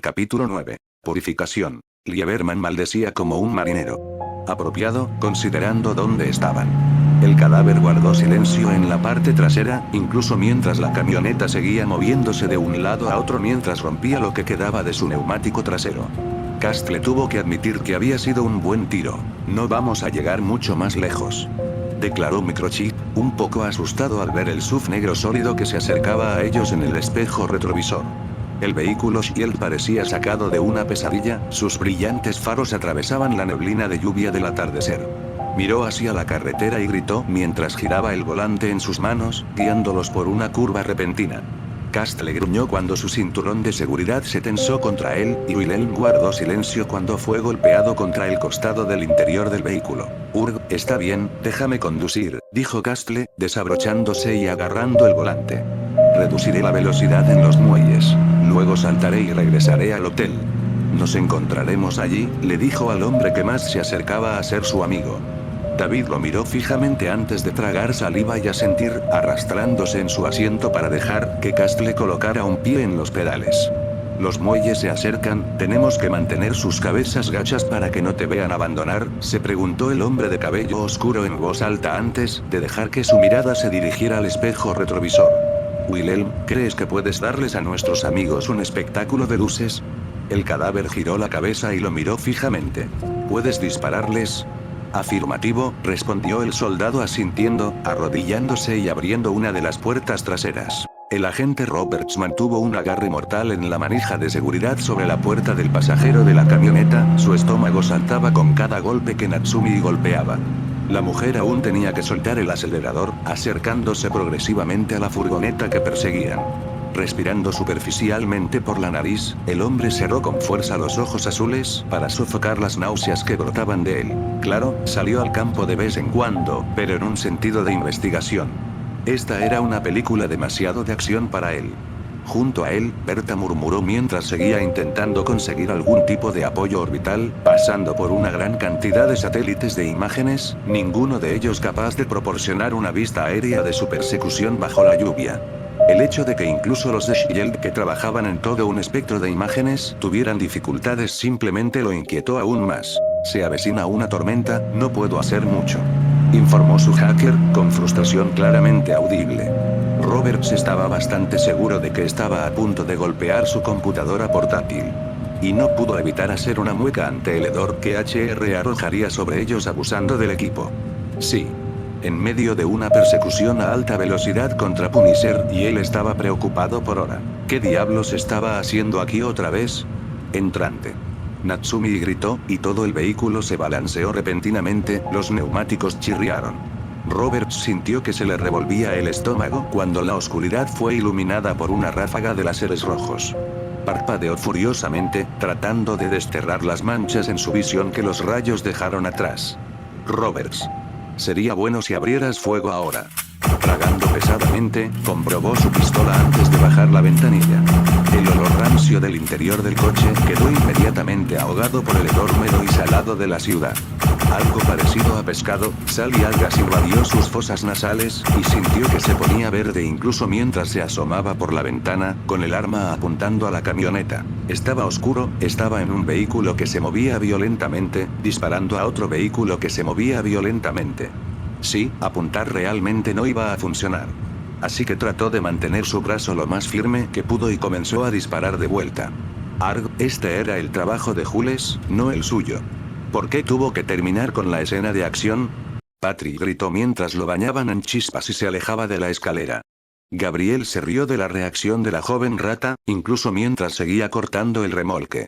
Capítulo 9. Purificación. Lieberman maldecía como un marinero. Apropiado, considerando dónde estaban. El cadáver guardó silencio en la parte trasera, incluso mientras la camioneta seguía moviéndose de un lado a otro mientras rompía lo que quedaba de su neumático trasero. Castle tuvo que admitir que había sido un buen tiro. No vamos a llegar mucho más lejos, declaró Microchip, un poco asustado al ver el SUV negro sólido que se acercaba a ellos en el espejo retrovisor. El vehículo Shield parecía sacado de una pesadilla, sus brillantes faros atravesaban la neblina de lluvia del atardecer. Miró hacia la carretera y gritó mientras giraba el volante en sus manos, guiándolos por una curva repentina. Castle gruñó cuando su cinturón de seguridad se tensó contra él, y Wilhelm guardó silencio cuando fue golpeado contra el costado del interior del vehículo. Está bien, déjame conducir, dijo Castle, desabrochándose y agarrando el volante. Reduciré la velocidad en los muelles. Luego saltaré y regresaré al hotel. Nos encontraremos allí, le dijo al hombre que más se acercaba a ser su amigo. David lo miró fijamente antes de tragar saliva y asentir, arrastrándose en su asiento para dejar que Castle colocara un pie en los pedales. Los muelles se acercan, tenemos que mantener sus cabezas gachas para que no te vean abandonar, se preguntó el hombre de cabello oscuro en voz alta antes de dejar que su mirada se dirigiera al espejo retrovisor. Wilhelm, ¿crees que puedes darles a nuestros amigos un espectáculo de luces? El cadáver giró la cabeza y lo miró fijamente. ¿Puedes dispararles? Afirmativo, respondió el soldado asintiendo, arrodillándose y abriendo una de las puertas traseras. El agente Roberts mantuvo un agarre mortal en la manija de seguridad sobre la puerta del pasajero de la camioneta, su estómago saltaba con cada golpe que Natsumi golpeaba. La mujer aún tenía que soltar el acelerador, acercándose progresivamente a la furgoneta que perseguían. Respirando superficialmente por la nariz, el hombre cerró con fuerza los ojos azules para sofocar las náuseas que brotaban de él. Claro, salió al campo de vez en cuando, pero en un sentido de investigación. Esta era una película demasiado de acción para él. Junto a él, Berta murmuró mientras seguía intentando conseguir algún tipo de apoyo orbital, pasando por una gran cantidad de satélites de imágenes, ninguno de ellos capaz de proporcionar una vista aérea de su persecución bajo la lluvia. El hecho de que incluso los de Shield que trabajaban en todo un espectro de imágenes tuvieran dificultades simplemente lo inquietó aún más. Se avecina una tormenta, no puedo hacer mucho, informó su hacker, con frustración claramente audible. Roberts estaba bastante seguro de que estaba a punto de golpear su computadora portátil. Y no pudo evitar hacer una mueca ante el hedor que HR arrojaría sobre ellos abusando del equipo. Sí. En medio de una persecución a alta velocidad contra Punisher y él estaba preocupado por Ora. ¿Qué diablos estaba haciendo aquí otra vez? Entrante. Natsumi gritó, y todo el vehículo se balanceó repentinamente, los neumáticos chirriaron. Roberts sintió que se le revolvía el estómago cuando la oscuridad fue iluminada por una ráfaga de láseres rojos. Parpadeó furiosamente, tratando de desterrar las manchas en su visión que los rayos dejaron atrás. Roberts. Sería bueno si abrieras fuego ahora. Tragando pesadamente, comprobó su pistola antes de bajar la ventanilla. El olor rancio del interior del coche quedó inmediatamente ahogado por el hedor húmedo y salado de la ciudad. Algo parecido a pescado, sal y algas invadió sus fosas nasales, y sintió que se ponía verde incluso mientras se asomaba por la ventana, con el arma apuntando a la camioneta. Estaba oscuro, estaba en un vehículo que se movía violentamente, disparando a otro vehículo que se movía violentamente. Sí, apuntar realmente no iba a funcionar. Así que trató de mantener su brazo lo más firme que pudo y comenzó a disparar de vuelta. Este era el trabajo de Jules, no el suyo. ¿Por qué tuvo que terminar con la escena de acción? Patrick gritó mientras lo bañaban en chispas y se alejaba de la escalera. Gabriel se rió de la reacción de la joven rata, incluso mientras seguía cortando el remolque.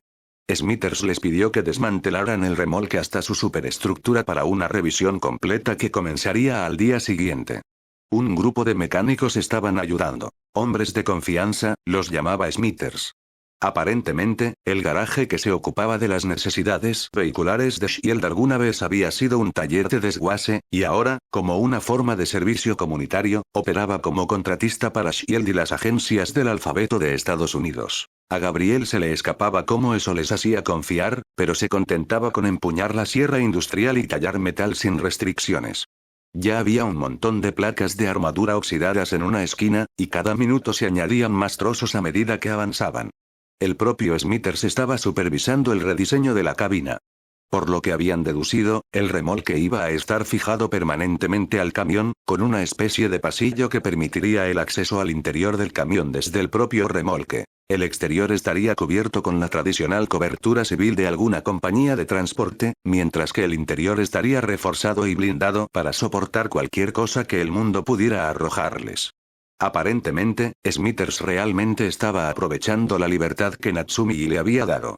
Smithers les pidió que desmantelaran el remolque hasta su superestructura para una revisión completa que comenzaría al día siguiente. Un grupo de mecánicos estaban ayudando. Hombres de confianza, los llamaba Smithers. Aparentemente, el garaje que se ocupaba de las necesidades vehiculares de Shield alguna vez había sido un taller de desguace, y ahora, como una forma de servicio comunitario, operaba como contratista para Shield y las agencias del alfabeto de Estados Unidos. A Gabriel se le escapaba cómo eso les hacía confiar, pero se contentaba con empuñar la sierra industrial y tallar metal sin restricciones. Ya había un montón de placas de armadura oxidadas en una esquina, y cada minuto se añadían más trozos a medida que avanzaban. El propio Smithers estaba supervisando el rediseño de la cabina. Por lo que habían deducido, el remolque iba a estar fijado permanentemente al camión, con una especie de pasillo que permitiría el acceso al interior del camión desde el propio remolque. El exterior estaría cubierto con la tradicional cobertura civil de alguna compañía de transporte, mientras que el interior estaría reforzado y blindado para soportar cualquier cosa que el mundo pudiera arrojarles. Aparentemente, Smithers realmente estaba aprovechando la libertad que Natsumi le había dado.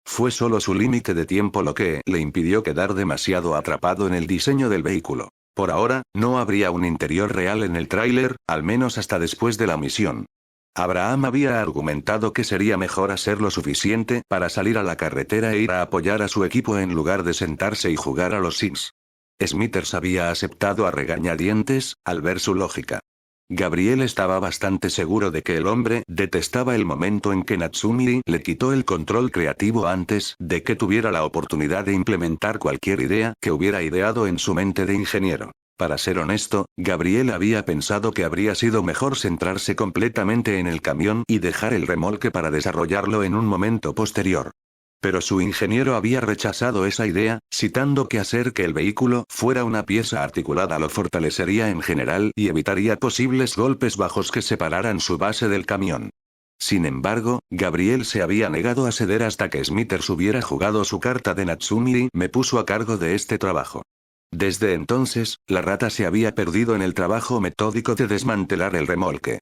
Fue solo su límite de tiempo lo que le impidió quedar demasiado atrapado en el diseño del vehículo. Por ahora, no habría un interior real en el tráiler, al menos hasta después de la misión. Abraham había argumentado que sería mejor hacer lo suficiente para salir a la carretera e ir a apoyar a su equipo en lugar de sentarse y jugar a los Sims. Smithers había aceptado a regañadientes, al ver su lógica. Gabriel estaba bastante seguro de que el hombre detestaba el momento en que Natsumi le quitó el control creativo antes de que tuviera la oportunidad de implementar cualquier idea que hubiera ideado en su mente de ingeniero. Para ser honesto, Gabriel había pensado que habría sido mejor centrarse completamente en el camión y dejar el remolque para desarrollarlo en un momento posterior. Pero su ingeniero había rechazado esa idea, citando que hacer que el vehículo fuera una pieza articulada lo fortalecería en general y evitaría posibles golpes bajos que separaran su base del camión. Sin embargo, Gabriel se había negado a ceder hasta que Smithers hubiera jugado su carta de Natsumi y me puso a cargo de este trabajo. Desde entonces, la rata se había perdido en el trabajo metódico de desmantelar el remolque.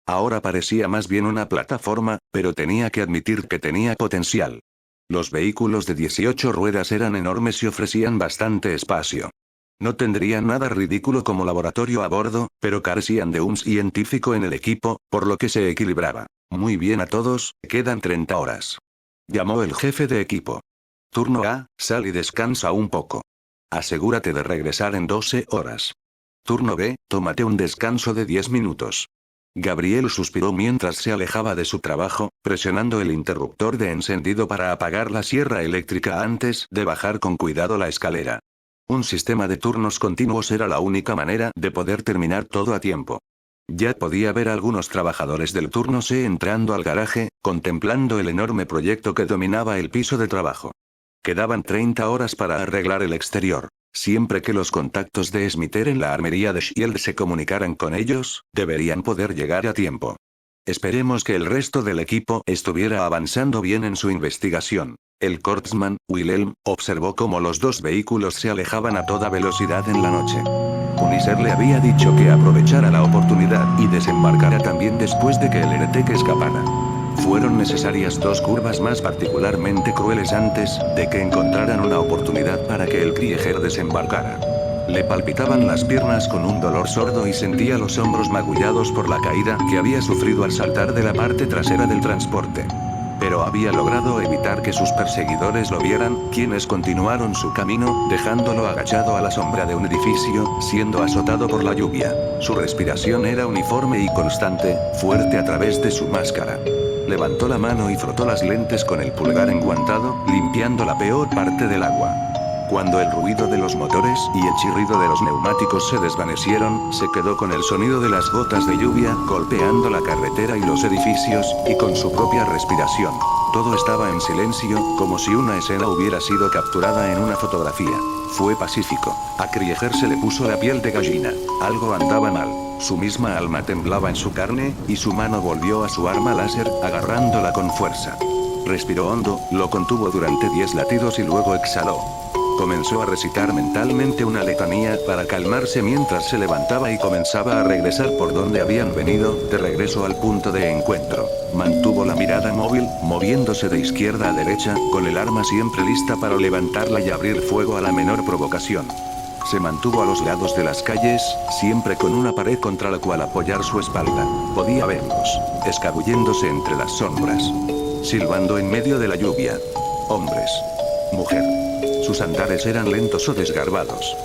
Ahora parecía más bien una plataforma, pero tenía que admitir que tenía potencial. Los vehículos de 18 ruedas eran enormes y ofrecían bastante espacio. No tendrían nada ridículo como laboratorio a bordo, pero carecían de un científico en el equipo, por lo que se equilibraba. Muy bien a todos, quedan 30 horas. Llamó el jefe de equipo. Turno A, sal y descansa un poco. Asegúrate de regresar en 12 horas. Turno B, tómate un descanso de 10 minutos. Gabriel suspiró mientras se alejaba de su trabajo, presionando el interruptor de encendido para apagar la sierra eléctrica antes de bajar con cuidado la escalera. Un sistema de turnos continuos era la única manera de poder terminar todo a tiempo. Ya podía ver a algunos trabajadores del turno C entrando al garaje, contemplando el enorme proyecto que dominaba el piso de trabajo. Quedaban 30 horas para arreglar el exterior. Siempre que los contactos de Smither en la armería de Shield se comunicaran con ellos, deberían poder llegar a tiempo. Esperemos que el resto del equipo estuviera avanzando bien en su investigación. El Corpsman, Wilhelm, observó cómo los dos vehículos se alejaban a toda velocidad en la noche. Punisher le había dicho que aprovechara la oportunidad y desembarcara también después de que el Heretic escapara. Fueron necesarias 2 curvas más particularmente crueles antes de que encontraran una oportunidad para que el Krieger desembarcara. Le palpitaban las piernas con un dolor sordo y sentía los hombros magullados por la caída que había sufrido al saltar de la parte trasera del transporte. Pero había logrado evitar que sus perseguidores lo vieran, quienes continuaron su camino, dejándolo agachado a la sombra de un edificio, siendo azotado por la lluvia. Su respiración era uniforme y constante, fuerte a través de su máscara. Levantó la mano y frotó las lentes con el pulgar enguantado, limpiando la peor parte del agua. Cuando el ruido de los motores y el chirrido de los neumáticos se desvanecieron, se quedó con el sonido de las gotas de lluvia golpeando la carretera y los edificios, y con su propia respiración. Todo estaba en silencio, como si una escena hubiera sido capturada en una fotografía. Fue pacífico. A Krieger se le puso la piel de gallina. Algo andaba mal. Su misma alma temblaba en su carne, y su mano volvió a su arma láser, agarrándola con fuerza. Respiró hondo, lo contuvo durante 10 latidos y luego exhaló. Comenzó a recitar mentalmente una letanía para calmarse mientras se levantaba y comenzaba a regresar por donde habían venido, de regreso al punto de encuentro. Mantuvo la mirada móvil, moviéndose de izquierda a derecha, con el arma siempre lista para levantarla y abrir fuego a la menor provocación. Se mantuvo a los lados de las calles, siempre con una pared contra la cual apoyar su espalda. Podía verlos, escabulléndose entre las sombras. Silbando en medio de la lluvia. Hombres. Mujer. Sus andares eran lentos o desgarbados.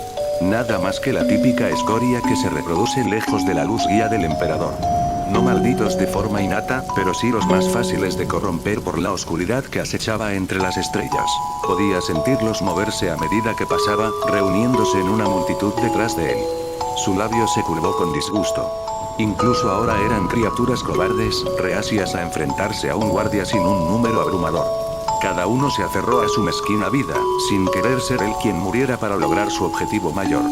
Nada más que la típica escoria que se reproduce lejos de la luz guía del emperador. No malditos de forma innata, pero sí los más fáciles de corromper por la oscuridad que acechaba entre las estrellas. Podía sentirlos moverse a medida que pasaba, reuniéndose en una multitud detrás de él. Su labio se curvó con disgusto. Incluso ahora eran criaturas cobardes, reacias a enfrentarse a un guardia sin un número abrumador. Cada uno se aferró a su mezquina vida, sin querer ser él quien muriera para lograr su objetivo mayor.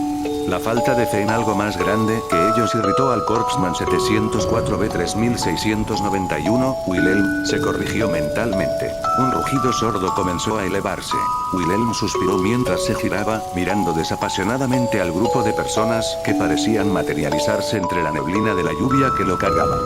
La falta de fe en algo más grande que ellos irritó al Corpsman 704B3691, Wilhelm se corrigió mentalmente. Un rugido sordo comenzó a elevarse. Wilhelm suspiró mientras se giraba, mirando desapasionadamente al grupo de personas que parecían materializarse entre la neblina de la lluvia que lo cargaba.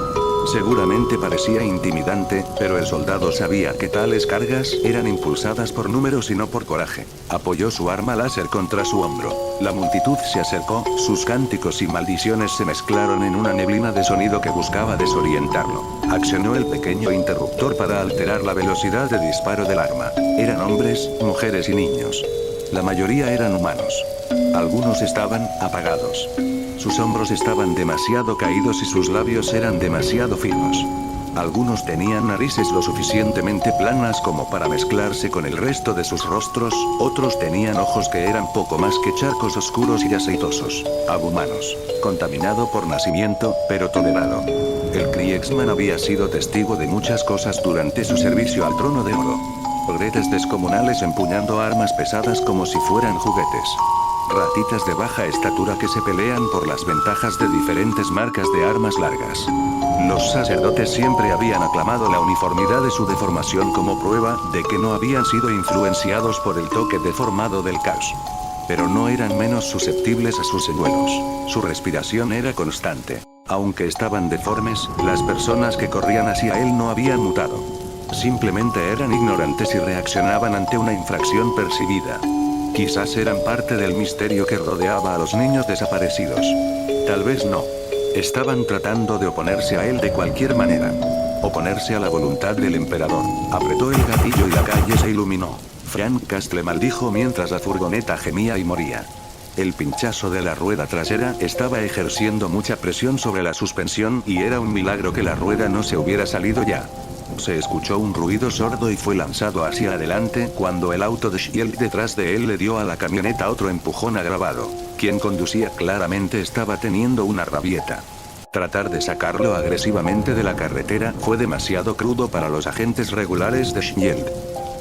Seguramente parecía intimidante, pero el soldado sabía que tales cargas eran impulsadas por números y no por coraje. Apoyó su arma láser contra su hombro. La multitud se acercó, sus cánticos y maldiciones se mezclaron en una neblina de sonido que buscaba desorientarlo. Accionó el pequeño interruptor para alterar la velocidad de disparo del arma. Eran hombres, mujeres y niños. La mayoría eran humanos. Algunos estaban apagados. Sus hombros estaban demasiado caídos y sus labios eran demasiado finos. Algunos tenían narices lo suficientemente planas como para mezclarse con el resto de sus rostros, otros tenían ojos que eran poco más que charcos oscuros y aceitosos. Abhumanos. Contaminado por nacimiento, pero tolerado. El Kriegsman había sido testigo de muchas cosas durante su servicio al Trono de Oro. Ogretes descomunales empuñando armas pesadas como si fueran juguetes. Ratitas de baja estatura que se pelean por las ventajas de diferentes marcas de armas largas. Los sacerdotes siempre habían aclamado la uniformidad de su deformación como prueba de que no habían sido influenciados por el toque deformado del caos. Pero no eran menos susceptibles a sus señuelos. Su respiración era constante. Aunque estaban deformes, las personas que corrían hacia él no habían mutado. Simplemente eran ignorantes y reaccionaban ante una infracción percibida. Quizás eran parte del misterio que rodeaba a los niños desaparecidos. Tal vez no. Estaban tratando de oponerse a él de cualquier manera. Oponerse a la voluntad del emperador. Apretó el gatillo y la calle se iluminó. Frank Castle maldijo mientras la furgoneta gemía y moría. El pinchazo de la rueda trasera estaba ejerciendo mucha presión sobre la suspensión y era un milagro que la rueda no se hubiera salido ya. Se escuchó un ruido sordo y fue lanzado hacia adelante cuando el auto de Shield detrás de él le dio a la camioneta otro empujón agravado. Quien conducía claramente estaba teniendo una rabieta. Tratar de sacarlo agresivamente de la carretera fue demasiado crudo para los agentes regulares de Shield.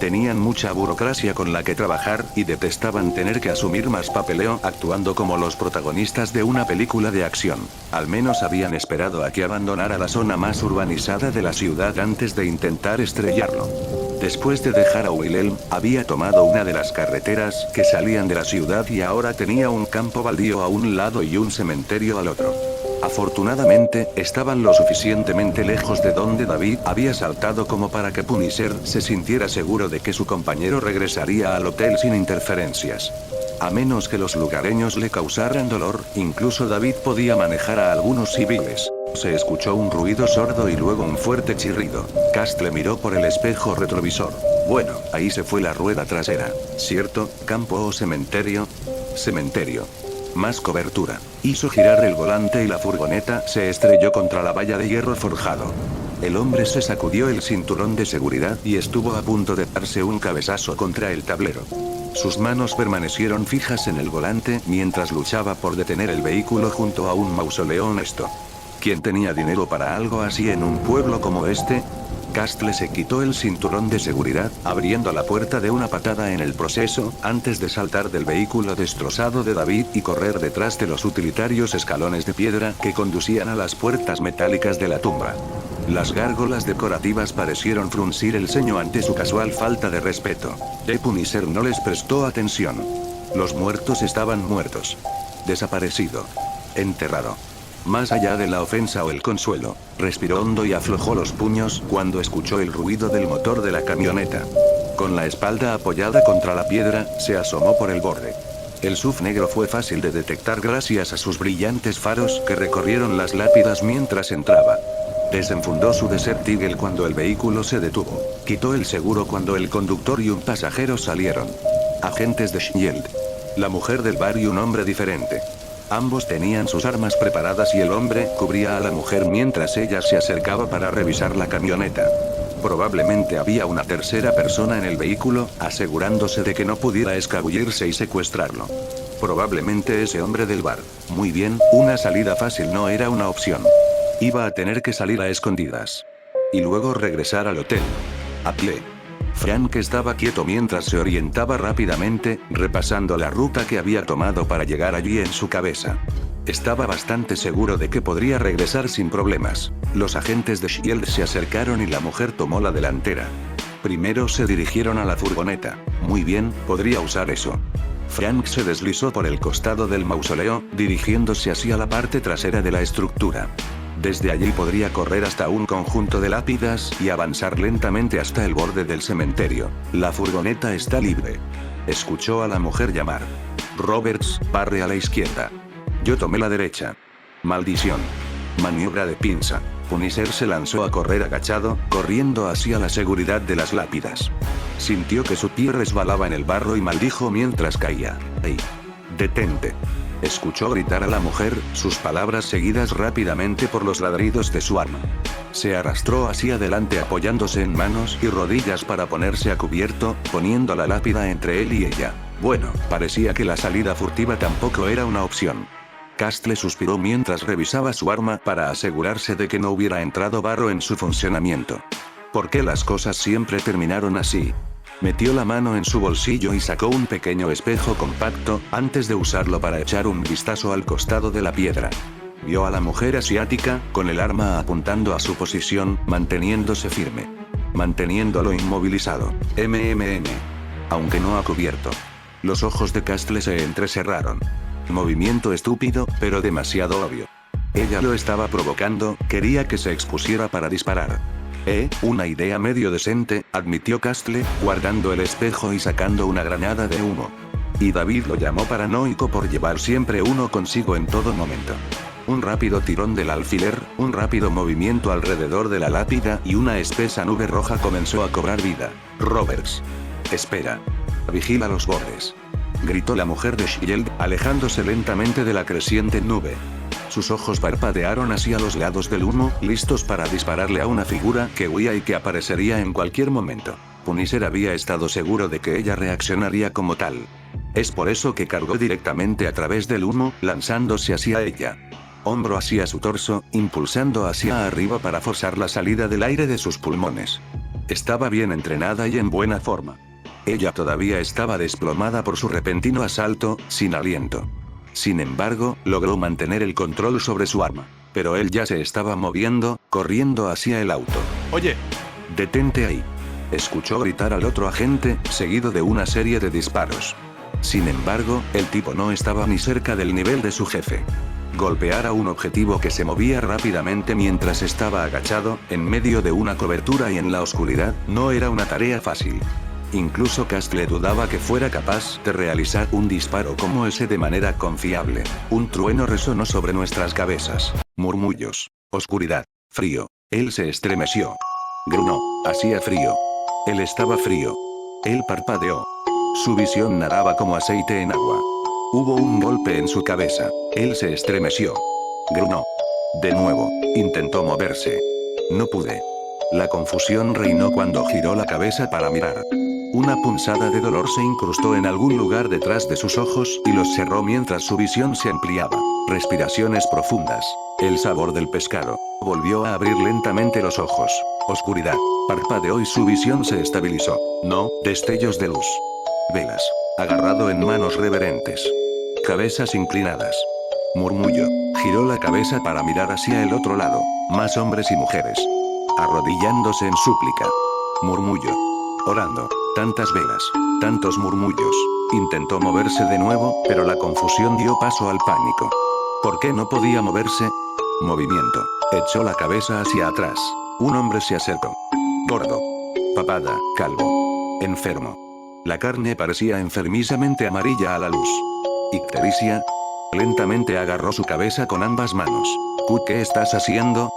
Tenían mucha burocracia con la que trabajar y detestaban tener que asumir más papeleo actuando como los protagonistas de una película de acción. Al menos habían esperado a que abandonara la zona más urbanizada de la ciudad antes de intentar estrellarlo. Después de dejar a Wilhelm, había tomado una de las carreteras que salían de la ciudad y ahora tenía un campo baldío a un lado y un cementerio al otro. Afortunadamente, estaban lo suficientemente lejos de donde David había saltado como para que Punisher se sintiera seguro de que su compañero regresaría al hotel sin interferencias. A menos que los lugareños le causaran dolor, incluso David podía manejar a algunos civiles. Se escuchó un ruido sordo y luego un fuerte chirrido. Castle miró por el espejo retrovisor. Bueno, ahí se fue la rueda trasera. ¿Cierto? ¿Campo o cementerio? Cementerio. Más cobertura. Hizo girar el volante y la furgoneta se estrelló contra la valla de hierro forjado. El hombre se sacudió el cinturón de seguridad y estuvo a punto de darse un cabezazo contra el tablero. Sus manos permanecieron fijas en el volante mientras luchaba por detener el vehículo junto a un mausoleo honesto. ¿Quién tenía dinero para algo así en un pueblo como este? Castle se quitó el cinturón de seguridad, abriendo la puerta de una patada en el proceso, antes de saltar del vehículo destrozado de David y correr detrás de los utilitarios escalones de piedra que conducían a las puertas metálicas de la tumba. Las gárgolas decorativas parecieron fruncir el ceño ante su casual falta de respeto. The Punisher no les prestó atención. Los muertos estaban muertos. Desaparecido. Enterrado. Más allá de la ofensa o el consuelo, respiró hondo y aflojó los puños cuando escuchó el ruido del motor de la camioneta. Con la espalda apoyada contra la piedra, se asomó por el borde. El SUV negro fue fácil de detectar gracias a sus brillantes faros que recorrieron las lápidas mientras entraba. Desenfundó su Desert Eagle cuando el vehículo se detuvo. Quitó el seguro cuando el conductor y un pasajero salieron. Agentes de Shield. La mujer del bar y un hombre diferente. Ambos tenían sus armas preparadas y el hombre cubría a la mujer mientras ella se acercaba para revisar la camioneta. Probablemente había una tercera persona en el vehículo, asegurándose de que no pudiera escabullirse y secuestrarlo. Probablemente ese hombre del bar. Muy bien, una salida fácil no era una opción. Iba a tener que salir a escondidas. Y luego regresar al hotel. A pie. Frank estaba quieto mientras se orientaba rápidamente, repasando la ruta que había tomado para llegar allí en su cabeza. Estaba bastante seguro de que podría regresar sin problemas. Los agentes de S.H.I.E.L.D. se acercaron y la mujer tomó la delantera. Primero se dirigieron a la furgoneta. Muy bien, podría usar eso. Frank se deslizó por el costado del mausoleo, dirigiéndose hacia la parte trasera de la estructura. Desde allí podría correr hasta un conjunto de lápidas y avanzar lentamente hasta el borde del cementerio. La furgoneta está libre. Escuchó a la mujer llamar. Roberts, barre a la izquierda. Yo tomé la derecha. Maldición. Maniobra de pinza. Punisher se lanzó a correr agachado, corriendo hacia la seguridad de las lápidas. Sintió que su pie resbalaba en el barro y maldijo mientras caía. ¡Ey! ¡Detente! Escuchó gritar a la mujer, sus palabras seguidas rápidamente por los ladridos de su arma. Se arrastró hacia adelante apoyándose en manos y rodillas para ponerse a cubierto, poniendo la lápida entre él y ella. Bueno, parecía que la salida furtiva tampoco era una opción. Castle suspiró mientras revisaba su arma para asegurarse de que no hubiera entrado barro en su funcionamiento. ¿Por qué las cosas siempre terminaron así? Metió la mano en su bolsillo y sacó un pequeño espejo compacto, antes de usarlo para echar un vistazo al costado de la piedra. Vio a la mujer asiática, con el arma apuntando a su posición, manteniéndose firme. Manteniéndolo inmovilizado. Aunque no a cubierto. Los ojos de Castle se entrecerraron. Movimiento estúpido, pero demasiado obvio. Ella lo estaba provocando, quería que se expusiera para disparar. Una idea medio decente, admitió Castle, guardando el espejo y sacando una granada de humo. Y David lo llamó paranoico por llevar siempre uno consigo en todo momento. Un rápido tirón del alfiler, un rápido movimiento alrededor de la lápida y una espesa nube roja comenzó a cobrar vida. Roberts. Espera. Vigila los bordes. Gritó la mujer de S.H.I.E.L.D., alejándose lentamente de la creciente nube. Sus ojos parpadearon hacia los lados del humo, listos para dispararle a una figura que huía y que aparecería en cualquier momento. Punisher había estado seguro de que ella reaccionaría como tal. Es por eso que cargó directamente a través del humo, lanzándose hacia ella. Hombro hacia su torso, impulsando hacia arriba para forzar la salida del aire de sus pulmones. Estaba bien entrenada y en buena forma. Ella todavía estaba desplomada por su repentino asalto, sin aliento. Sin embargo, logró mantener el control sobre su arma. Pero él ya se estaba moviendo, corriendo hacia el auto. Oye. Detente ahí. Escuchó gritar al otro agente, seguido de una serie de disparos. Sin embargo, el tipo no estaba ni cerca del nivel de su jefe. Golpear a un objetivo que se movía rápidamente mientras estaba agachado, en medio de una cobertura y en la oscuridad, no era una tarea fácil. Incluso Castle dudaba que fuera capaz de realizar un disparo como ese de manera confiable. Un trueno resonó sobre nuestras cabezas. Murmullos. Oscuridad. Frío. Él se estremeció. Grunó. Hacía frío. Él estaba frío. Él parpadeó. Su visión nadaba como aceite en agua. Hubo un golpe en su cabeza. Él se estremeció. Grunó. De nuevo. Intentó moverse. No pude. La confusión reinó cuando giró la cabeza para mirar. Una punzada de dolor se incrustó en algún lugar detrás de sus ojos y los cerró mientras su visión se ampliaba. Respiraciones profundas. El sabor del pescado. Volvió a abrir lentamente los ojos. Oscuridad. Parpadeó y su visión se estabilizó. No, destellos de luz. Velas. Agarrado en manos reverentes. Cabezas inclinadas. Murmullo. Giró la cabeza para mirar hacia el otro lado. Más hombres y mujeres. Arrodillándose en súplica. Murmullo. Orando. Tantas velas. Tantos murmullos. Intentó moverse de nuevo, pero la confusión dio paso al pánico. ¿Por qué no podía moverse? Movimiento. Echó la cabeza hacia atrás. Un hombre se acercó. Gordo. Papada, calvo. Enfermo. La carne parecía enfermizamente amarilla a la luz. Ictericia. Lentamente agarró su cabeza con ambas manos. ¿Qué estás haciendo?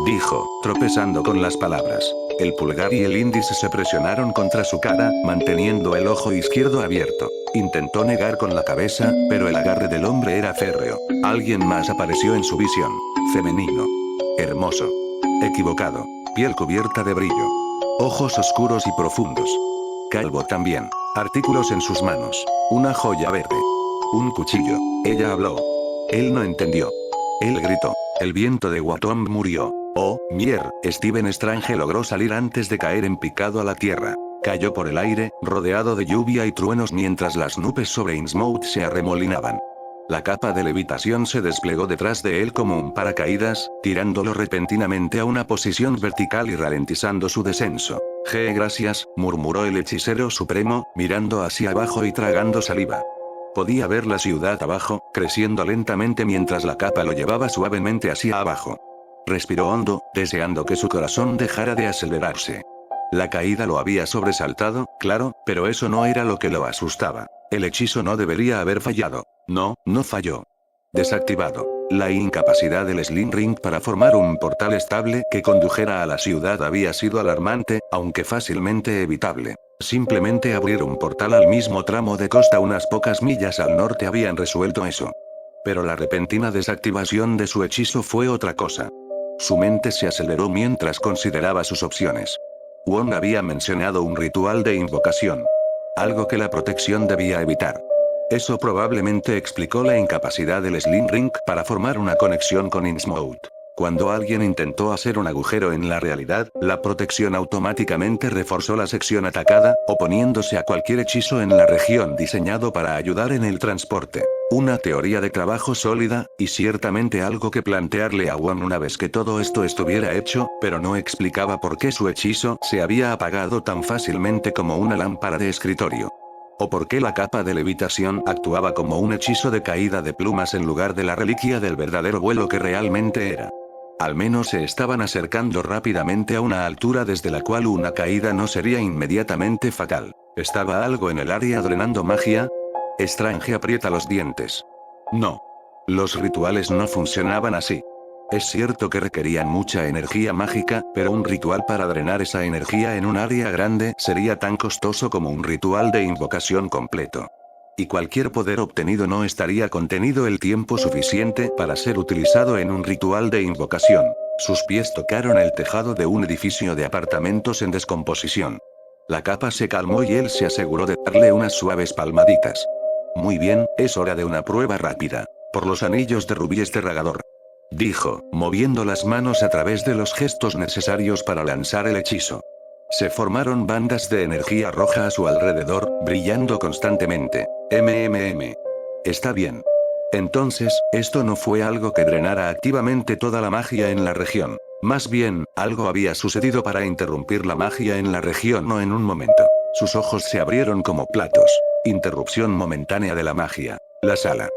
Dijo, tropezando con las palabras. El pulgar y el índice se presionaron contra su cara, manteniendo el ojo izquierdo abierto. Intentó negar con la cabeza, pero el agarre del hombre era férreo. Alguien más apareció en su visión. Femenino. Hermoso. Equivocado. Piel cubierta de brillo. Ojos oscuros y profundos. Calvo también. Artículos en sus manos. Una joya verde. Un cuchillo. Ella habló. Él no entendió. Él gritó. El viento de Watomb murió. Oh, mier, Steven Strange logró salir antes de caer en picado a la tierra. Cayó por el aire, rodeado de lluvia y truenos mientras las nubes sobre Innsmouth se arremolinaban. La capa de levitación se desplegó detrás de él como un paracaídas, tirándolo repentinamente a una posición vertical y ralentizando su descenso. Gracias, murmuró el hechicero supremo, mirando hacia abajo y tragando saliva. Podía ver la ciudad abajo, creciendo lentamente mientras la capa lo llevaba suavemente hacia abajo. Respiró hondo, deseando que su corazón dejara de acelerarse. La caída lo había sobresaltado, claro, pero eso no era lo que lo asustaba. El hechizo no debería haber fallado. No, no falló. Desactivado. La incapacidad del Slim Ring para formar un portal estable que condujera a la ciudad había sido alarmante, aunque fácilmente evitable. Simplemente abrir un portal al mismo tramo de costa unas pocas millas al norte habían resuelto eso. Pero la repentina desactivación de su hechizo fue otra cosa. Su mente se aceleró mientras consideraba sus opciones. Wong había mencionado un ritual de invocación. Algo que la protección debía evitar. Eso probablemente explicó la incapacidad del Slim Ring para formar una conexión con Innsmouth. Cuando alguien intentó hacer un agujero en la realidad, la protección automáticamente reforzó la sección atacada, oponiéndose a cualquier hechizo en la región diseñado para ayudar en el transporte. Una teoría de trabajo sólida, y ciertamente algo que plantearle a Wong una vez que todo esto estuviera hecho, pero no explicaba por qué su hechizo se había apagado tan fácilmente como una lámpara de escritorio. O por qué la capa de levitación actuaba como un hechizo de caída de plumas en lugar de la reliquia del verdadero vuelo que realmente era. Al menos se estaban acercando rápidamente a una altura desde la cual una caída no sería inmediatamente fatal. ¿Estaba algo en el área drenando magia? Strange aprieta los dientes. No. Los rituales no funcionaban así. Es cierto que requerían mucha energía mágica, pero un ritual para drenar esa energía en un área grande sería tan costoso como un ritual de invocación completo. Y cualquier poder obtenido no estaría contenido el tiempo suficiente para ser utilizado en un ritual de invocación. Sus pies tocaron el tejado de un edificio de apartamentos en descomposición. La capa se calmó y él se aseguró de darle unas suaves palmaditas. Muy bien, es hora de una prueba rápida. Por los anillos de rubí esterragador. Dijo, moviendo las manos a través de los gestos necesarios para lanzar el hechizo. Se formaron bandas de energía roja a su alrededor, brillando constantemente. Está bien. Entonces, esto no fue algo que drenara activamente toda la magia en la región. Más bien, algo había sucedido para interrumpir la magia en la región o en un momento. Sus ojos se abrieron como platos. Interrupción momentánea de la magia. La sala.